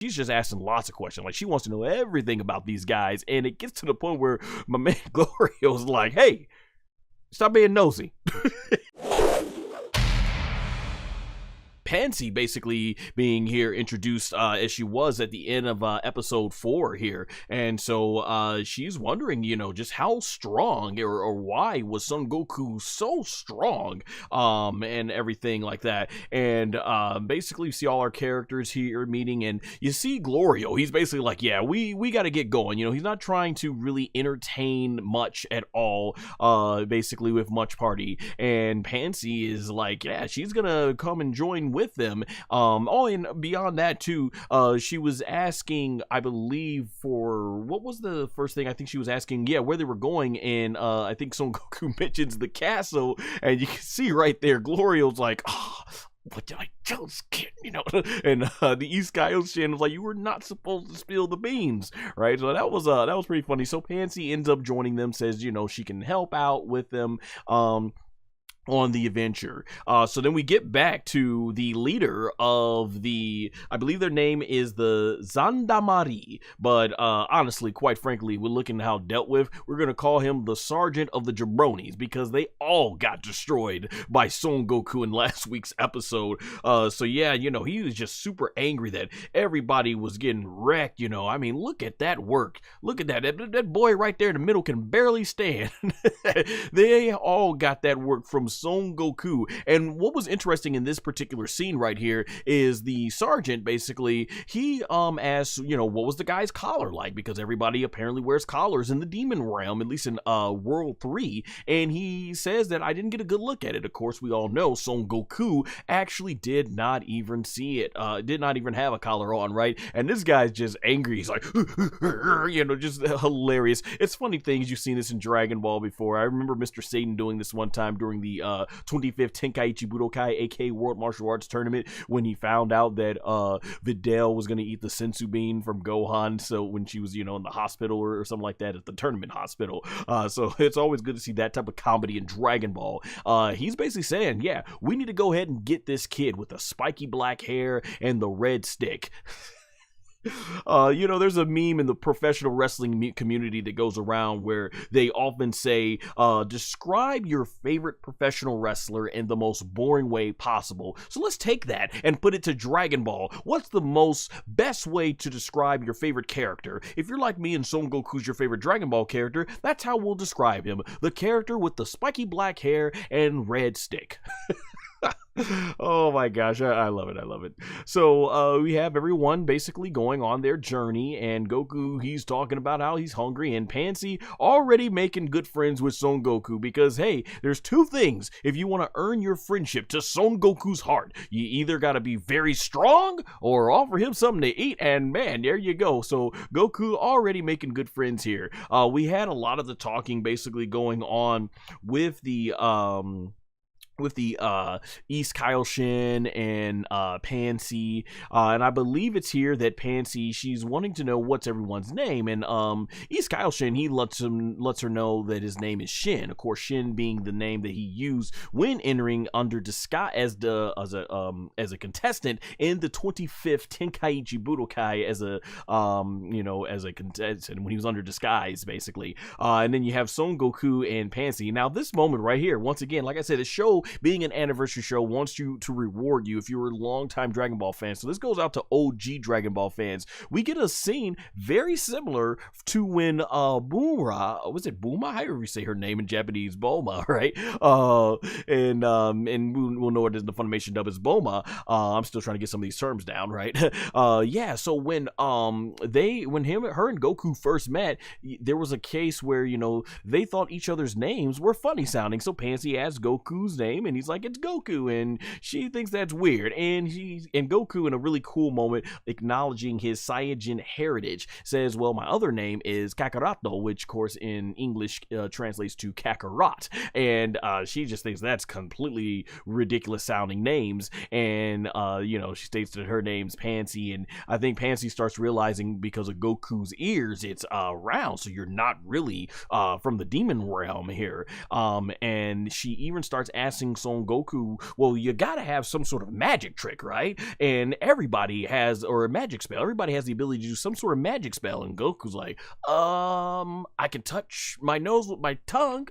she's just asking lots of questions. Like, she wants to know everything about these guys, and it gets to the point where my man Glorio's like, hey, stop being nosy. Panzy basically being here introduced as she was at the end of episode 4 here, and so she's wondering, you know, just how strong or why was Son Goku so strong, and everything like that. And basically you see all our characters here meeting, and you see Glorio. He's basically like, yeah, we got to get going. You know, he's not trying to really entertain much at all, basically with much party. And Panzy is like, yeah, she's gonna come and join with them. And beyond that too, she was asking, I believe, for what was the first thing? I think she was asking, yeah, where they were going, and I think Son Goku mentions the castle, and you can see right there, Glorio's like, what did I just get? You know, and the East Kaioshin was like, you were not supposed to spill the beans, right? So that was pretty funny. So Panzy ends up joining them, says, you know, she can help out with them on the adventure. So then we get back to the leader of the, I believe their name is the Zandamari, but honestly, quite frankly, we're looking at how dealt with, we're gonna call him the Sergeant of the Jabronis, because they all got destroyed by Son Goku in last week's episode. So yeah, you know, he was just super angry that everybody was getting wrecked. You know, I mean, look at that work. Look at that boy right there in the middle can barely stand. They all got that work from Son Goku. And what was interesting in this particular scene right here is the sergeant, basically, he asked, you know, what was the guy's collar like, because everybody apparently wears collars in the demon realm, at least in World 3, and he says that I didn't get a good look at it. Of course, we all know Son Goku actually did not even see it, did not even have a collar on, right? And this guy's just angry. He's like, you know, just hilarious. It's funny things, you've seen this in Dragon Ball before. I remember Mr. Satan doing this one time during the 25th Tenkaichi Budokai, aka World Martial Arts Tournament, when he found out that Videl was going to eat the sensu bean from Gohan, so when she was, you know, in the hospital or something like that, at the tournament hospital. So it's always good to see that type of comedy in Dragon Ball. He's basically saying, yeah, we need to go ahead and get this kid with the spiky black hair and the red stick. You know, there's a meme in the professional wrestling community that goes around where they often say, describe your favorite professional wrestler in the most boring way possible. So let's take that and put it to Dragon Ball. What's the best way to describe your favorite character? If you're like me and Son Goku's your favorite Dragon Ball character, that's how we'll describe him. The character with the spiky black hair and red stick. Oh my gosh, I love it. I love it. So we have everyone basically going on their journey, and Goku, he's talking about how he's hungry, and Panzy already making good friends with Son Goku, because hey, there's two things if you want to earn your friendship to Son Goku's heart. You either got to be very strong or offer him something to eat, and man, there you go. So Goku already making good friends here. We had a lot of the talking basically going on with the East Kaioshin and Panzy, and I believe it's here that Panzy, she's wanting to know what's everyone's name, and East Kaioshin, he lets her know that his name is Shin. Of course, Shin being the name that he used when entering under disguise as a contestant in the 25th Tenkaichi Budokai as a contestant when he was under disguise, basically. And then you have Son Goku and Panzy. Now this moment right here, once again, like I said, the show being an anniversary show wants to reward you if you're a longtime Dragon Ball fan. So this goes out to OG Dragon Ball fans. We get a scene very similar to when Abura, was it Buma? However you say her name in Japanese, Boma, right? And we'll know it as the Funimation dub is Boma. I'm still trying to get some of these terms down, right? Yeah. So when her and Goku first met, there was a case where, you know, they thought each other's names were funny sounding. So Panzy asked Goku's name, and he's like, it's Goku, and she thinks that's weird, and Goku, in a really cool moment, acknowledging his Saiyajin heritage, says, well, my other name is Kakaroto, which of course in English translates to Kakarot, and she just thinks that's completely ridiculous sounding names, and you know, she states that her name's Panzy, and I think Panzy starts realizing because of Goku's ears, it's round, so you're not really from the demon realm here, and she even starts asking asking Son Goku, well, you gotta have some sort of magic trick, right? And everybody has, or a magic spell, everybody has the ability to do some sort of magic spell. And Goku's like, I can touch my nose with my tongue.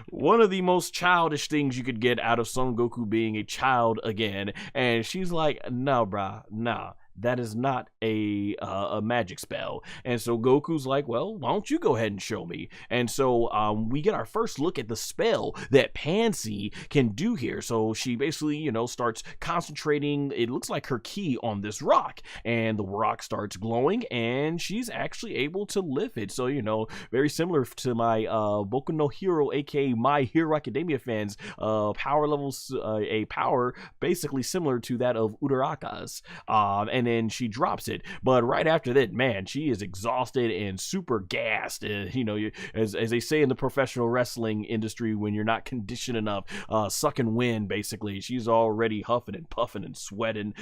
One of the most childish things you could get out of Son Goku being a child again. And she's like, no, brah, nah. That is not a magic spell. And so Goku's like, well, why don't you go ahead and show me? And so we get our first look at the spell that Panzy can do here. So she basically, you know, starts concentrating, it looks like her ki on this rock. And the rock starts glowing and she's actually able to lift it. So, you know, very similar to my Boku no Hero, aka My Hero Academia fans, power levels, a power basically similar to that of Uraraka's. And then she drops it, but right after that, man, she is exhausted and super gassed. You know, as they say in the professional wrestling industry, when you're not conditioned enough, sucking wind, basically. She's already huffing and puffing and sweating.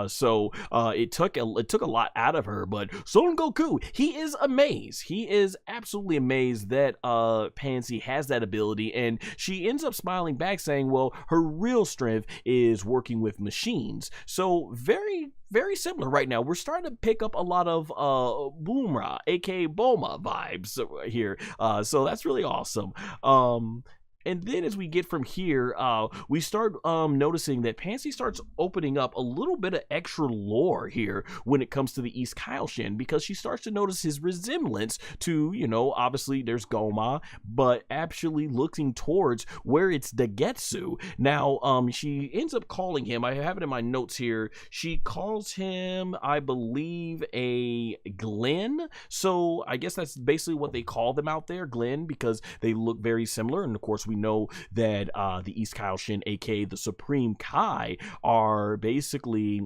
So it took a lot out of her. But Son Goku, he is amazed. He is absolutely amazed that Panzy has that ability, and she ends up smiling back, saying, "Well, her real strength is working with machines." So very similar right now. We're starting to pick up a lot of Boomra, aka Gomah vibes here. So that's really awesome. And then as we get from here, we start noticing that Panzy starts opening up a little bit of extra lore here when it comes to the East Kaioshin, because she starts to notice his resemblance to, you know, obviously there's Gomah, but actually looking towards where it's Degesu. Now, she ends up calling him, I have it in my notes here, she calls him, I believe, a Glen. So I guess that's basically what they call them out there, Glen, because they look very similar. And of course, we know that the East Kaioshin, aka the Supreme Kai, are basically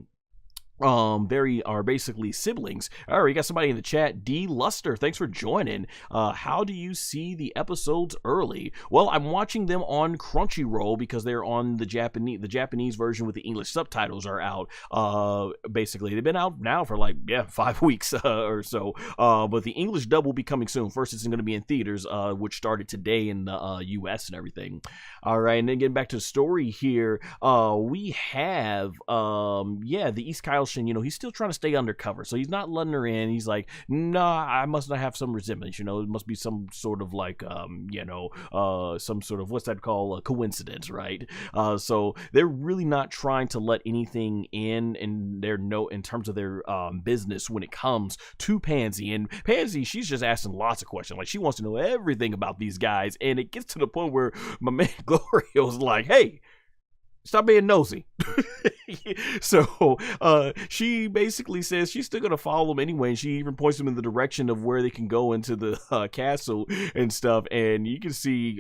basically siblings. All right, we got somebody in the chat. D Luster, thanks for joining. How do you see the episodes early? Well, I'm watching them on Crunchyroll because they're on the Japanese version with the English subtitles are out. Basically, they've been out now for like 5 weeks or so. But the English dub will be coming soon. First, it's going to be in theaters, which started today in the US and everything. All right, and then getting back to the story here, we have the East Kaioshin. You know, he's still trying to stay undercover, so he's not letting her in. He's like, nah, I must not have some resemblance, you know, it must be some sort of like some sort of, what's that called, a coincidence, right? So they're really not trying to let anything in their in terms of their business when it comes to Panzy. And Panzy, she's just asking lots of questions, like she wants to know everything about these guys, and it gets to the point where my man Glorio's like, hey, stop being nosy. So she basically says she's still gonna follow them anyway, and she even points them in the direction of where they can go into the castle and stuff. And you can see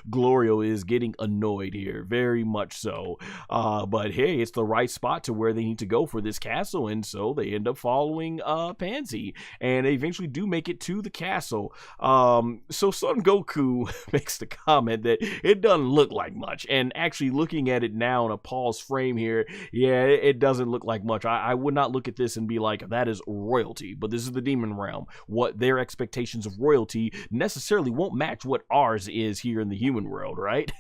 Glorio is getting annoyed here, very much so. But hey, it's the right spot to where they need to go for this castle, and so they end up following Panzy, and they eventually do make it to the castle. So Son Goku makes the comment that it doesn't look like much, and actually looking at it now in a pause frame here, yeah, it doesn't look like much. I would not look at this and be like, that is royalty. But this is the demon realm. What their expectations of royalty necessarily won't match what ours is here in the human world, right?